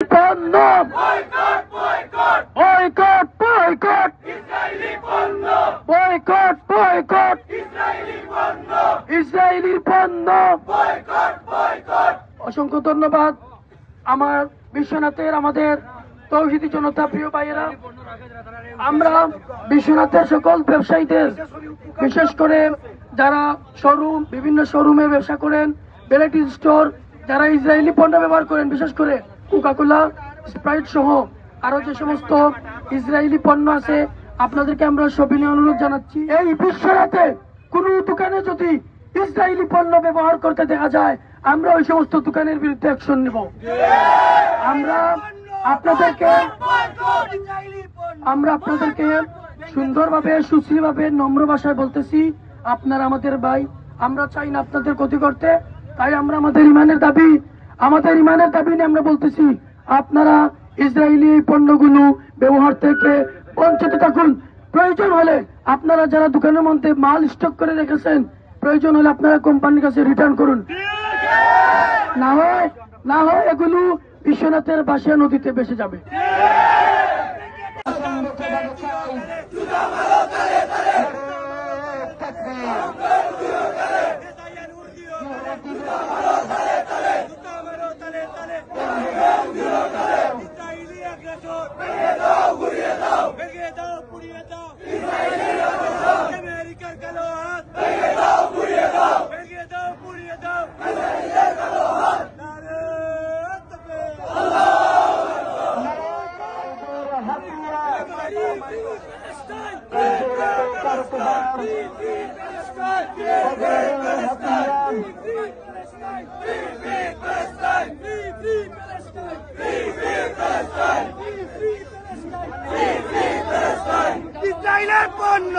পণ্য boycott boycott boycott boycott Israeli পণ্য boycott boycott Israeli পণ্য ইসরায়েলি পণ্য বয়কট বয়কট। অসংখ্য ধন্যবাদ আমার বিশ্বনাথের আমাদের তৌহিদি জনতা প্রিয় ভাইয়েরা। আমরা বিশ্বনাথের সকল ব্যবসায়ীদের বিশেষ করে যারা শোরুম বিভিন্ন শোরুমে ব্যবসা করেন, ভ্যারাইটি স্টোর, যারা ইসরায়েলি পণ্য ব্যবহার করেন, বিশেষ করে কোকাকোলা, স্প্রাইট সহ আরো যে সমস্ত ইসরায়েলি পণ্য আছে, আপনাদেরকে আমরা সবিনয় অনুরোধ জানাচ্ছি এই বিশ্বনাথে কোন দোকানে যদি ইসরায়েলি পণ্য ব্যবহার করতে দেখা যায় আমরা ওই সমস্ত দোকানের বিরুদ্ধে অ্যাকশন নেব। আমরা আপনাদেরকে সুন্দরভাবে সুশ্রীভাবে নম্র ভাষায় বলতেছি, আপনারা আমাদের ভাই, আমরা চাই না আপনাদের ক্ষতি করতে। তাই আমরা আমাদের ইমানের দাবি নিয়ে আমরা বলতেছি, আপনারা ইসরায়েলি এই পণ্যগুলো ব্যবহার থেকে বঞ্চিত থাকুন। প্রয়োজন হলে আপনারা যারা দোকানের মধ্যে মাল স্টক করে রেখেছেন, প্রয়োজন হলে আপনারা কোম্পানির কাছে রিটার্ন করুন। না হয় এগুলো বিশ্বনাথের বাসিয়া নদীতে ভেসে যাবে। ইসরায়েলের পণ্য